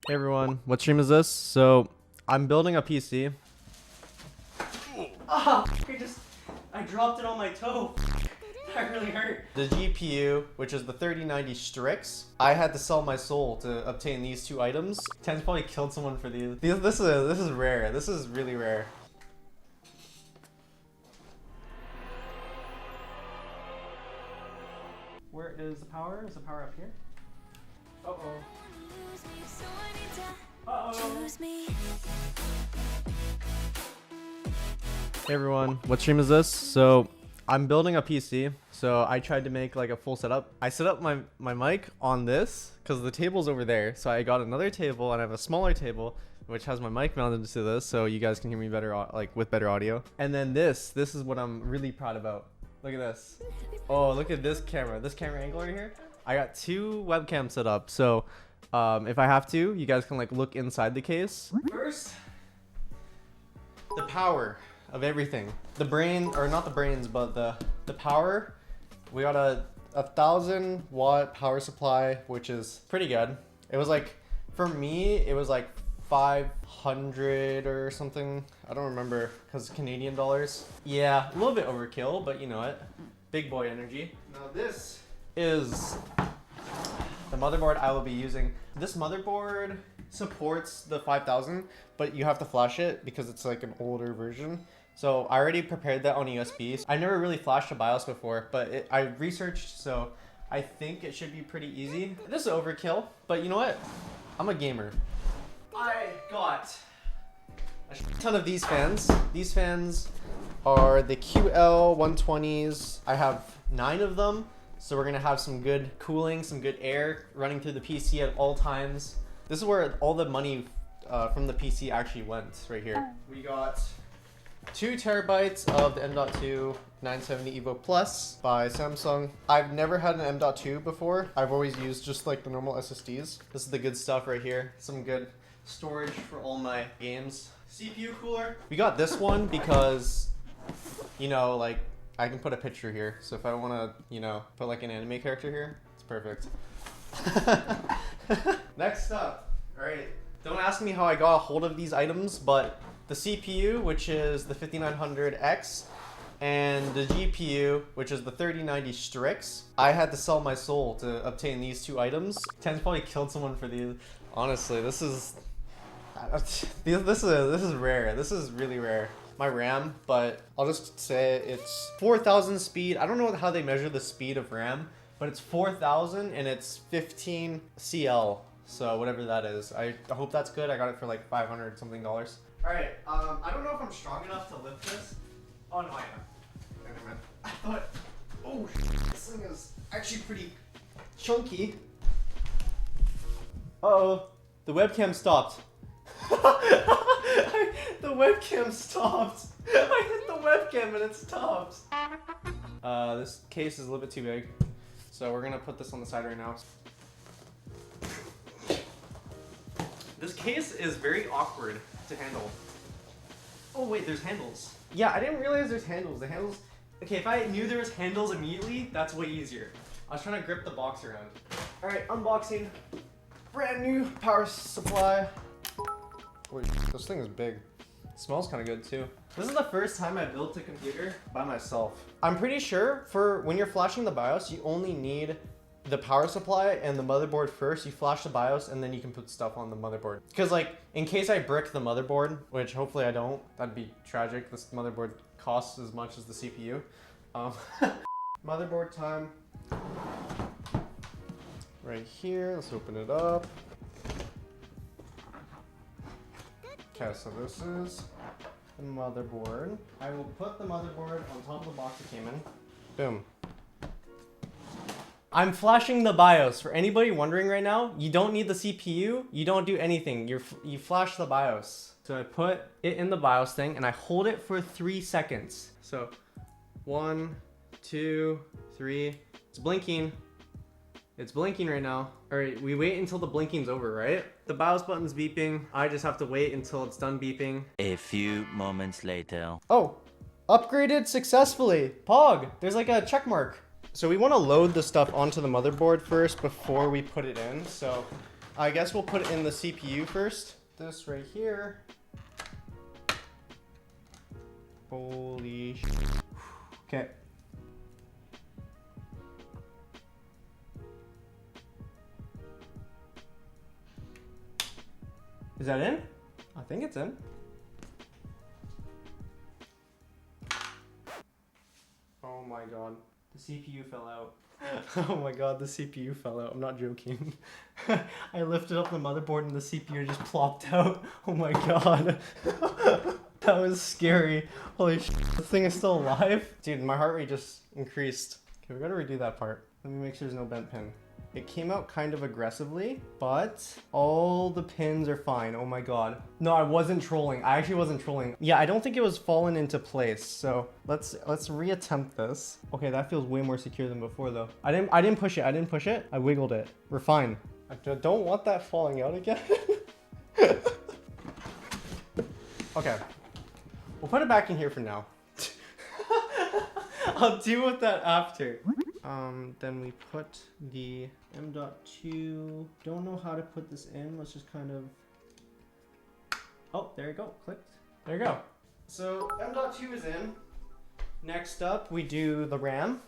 Hey everyone, what stream is this? So, I'm building a PC. Ah, I dropped it on my toe. That really hurt. The GPU, which is the 3090 Strix, I had to sell my soul to obtain these two items. TenZ probably killed someone for these. This is rare. This is really rare. Where is the power? Is the power up here? Uh-oh. Uh-oh. Hey everyone, what stream is this? So, I'm building a PC. So I tried to make like a full setup. I set up my mic on this because the table's over there. So I got another table and I have a smaller table which has my mic mounted to this so you guys can hear me better, like with better audio. And then this is what I'm really proud about. Look at this. Oh, look at this camera angle right here. I got two webcams set up. So if I have to, you guys can like look inside the case. First, the power of everything. The brain, or not the brains, but the power. We got a 1,000 watt power supply, which is pretty good. It was like, for me, it was like 500 or something. I don't remember because Canadian dollars. Yeah, a little bit overkill, but you know it. Big boy energy. Now this is the motherboard I will be using. This motherboard supports the 5000, but you have to flash it because it's like an older version. So I already prepared that on USB. I never really flashed a BIOS before, but I researched, so I think it should be pretty easy. This is overkill, but you know what? I'm a gamer. I got a ton of these fans. These fans are the QL120s. I have 9 of them, so we're gonna have some good cooling, some good air running through the PC at all times. This is where all the money from the PC actually went, right here. We got 2 terabytes of the M.2 970 EVO Plus by Samsung. I've never had an M.2 before. I've always used just like the normal SSDs. This is the good stuff right here. Some good storage for all my games. CPU cooler. We got this one because, you know, like I can put a picture here. So if I want to, you know, put like an anime character here, it's perfect. Next up, all right. Don't ask me how I got a hold of these items, but the CPU, which is the 5900X, and the GPU, which is the 3090 Strix. I had to sell my soul to obtain these two items. TenZ probably killed someone for these. Honestly, this is rare. This is really rare. My RAM, but I'll just say it's 4000 speed. I don't know how they measure the speed of RAM, but it's 4000 and it's 15 CL. So whatever that is. I hope that's good. I got it for like 500 something dollars. Alright, I don't know if I'm strong enough to lift this. Oh no, I am. Wait a minute. I thought, oh, this thing is actually pretty chunky. Uh-oh, the webcam stopped. The webcam stopped. I hit the webcam and it stopped. This case is a little bit too big. So we're gonna put this on the side right now. This case is very awkward to handle. Oh wait, there's handles. Yeah, I didn't realize there's handles. The handles, okay, if I knew there was handles immediately, that's way easier. I was trying to grip the box around. All right, unboxing. Brand new power supply. Wait, this thing is big. It smells kind of good too. This is the first time I built a computer by myself. I'm pretty sure for when you're flashing the BIOS, you only need the power supply and the motherboard first. You flash the BIOS and then you can put stuff on the motherboard. Because like, in case I brick the motherboard, which hopefully I don't, that'd be tragic. This motherboard costs as much as the CPU. Motherboard time. Right here, let's open it up. Okay, so this is the motherboard. I will put the motherboard on top of the box it came in. Boom. I'm flashing the BIOS. For anybody wondering right now, you don't need the CPU. You don't do anything. You flash the BIOS. So I put it in the BIOS thing and I hold it for 3 seconds. So 1, 2, 3. It's blinking. It's blinking right now. All right, we wait until the blinking's over, right? The BIOS button's beeping. I just have to wait until it's done beeping. A few moments later. Oh, upgraded successfully. Pog, there's like a check mark. So we want to load the stuff onto the motherboard first before we put it in. So I guess we'll put it in the CPU first. This right here. Holy sh. Okay. Is that in? I think it's in. Oh my god. The CPU fell out. Oh my god, the CPU fell out. I'm not joking. I lifted up the motherboard and the CPU just plopped out. Oh my god. That was scary. Holy shit. This thing is still alive? Dude, my heart rate just increased. Okay, we gotta redo that part. Let me make sure there's no bent pin. It came out kind of aggressively, but all the pins are fine. Oh my god. No, I wasn't trolling. I actually wasn't trolling. Yeah, I don't think it was falling into place. So let's reattempt this. Okay, that feels way more secure than before though. I didn't push it. I didn't push it. I wiggled it. We're fine. I don't want that falling out again. Okay. We'll put it back in here for now. I'll deal with that after. Then we put the M.2. Don't know how to put this in. Let's just kind of. Oh, there you go. Clicked. There you go. So M.2 is in. Next up, we do the RAM.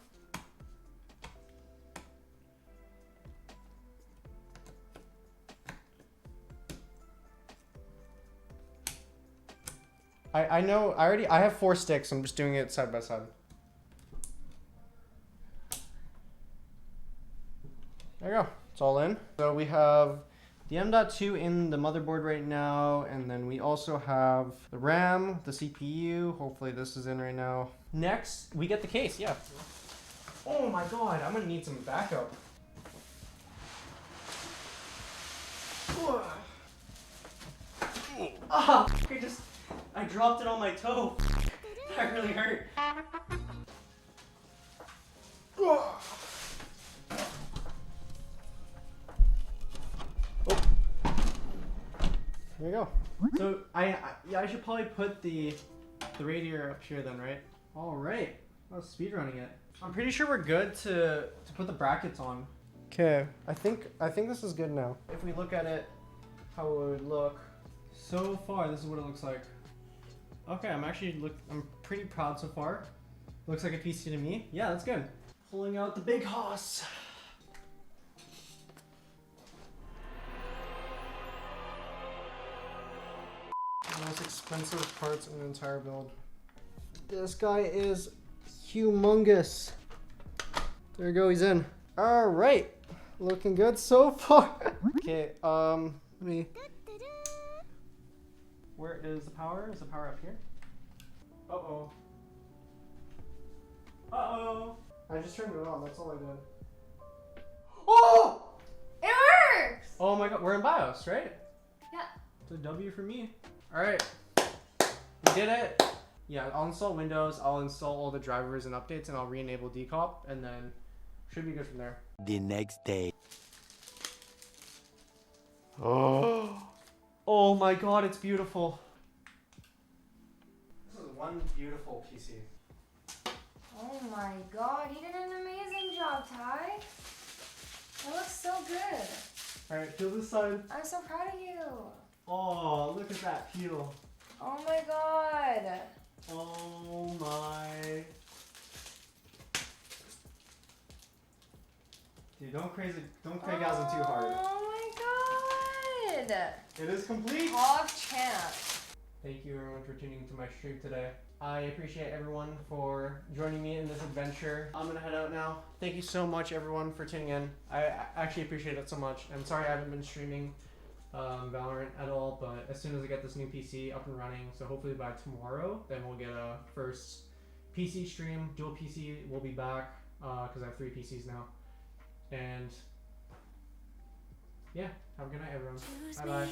I know. I have 4 sticks. I'm just doing it side by side. There you go. It's all in. So we have the M.2 in the motherboard right now, and then we also have the RAM, the CPU. Hopefully this is in right now. Next, we get the case. Yeah. Oh my god, I'm gonna need some backup. Ah, I dropped it on my toe. That really hurt. Oh. There you go. So I should probably put the radiator up here then, right? All right. I was speedrunning it. I'm pretty sure we're good to put the brackets on. Okay. I think this is good now. If we look at it, how it would look. So far, this is what it looks like. Okay, I'm pretty proud so far. Looks like a PC to me. Yeah, that's good. Pulling out the big hoss. Most expensive parts in the entire build. This guy is humongous. There you go, he's in. All right, looking good so far. Okay, let me. Where is the power? Is the power up here? Uh-oh. Uh-oh. I just turned it on, that's all I did. Oh! It works! Oh my god, we're in BIOS, right? Yeah. It's a W for me. All right, we did it. Yeah, I'll install Windows, I'll install all the drivers and updates, and I'll re-enable decomp, and then should be good from there. The next day. Oh my god, it's beautiful. This is one beautiful PC. Oh my god, you did an amazing job, Ty. It looks so good. Alright, feel this side. I'm so proud of you. Oh, look at that peel. Oh my god. Oh my. Dude, don't crazy gasm too hard. Oh my god. It is complete. Hog champ. Thank you everyone for tuning into my stream today. I appreciate everyone for joining me in this adventure. I'm gonna head out now. Thank you so much everyone for tuning in. I actually appreciate it so much. I'm sorry I haven't been streaming Valorant at all, but as soon as I get this new PC up and running, so hopefully by tomorrow, then we'll get a first PC stream. Dual PC will be back because I have 3 PCs now. And yeah, have a good night everyone. Bye bye.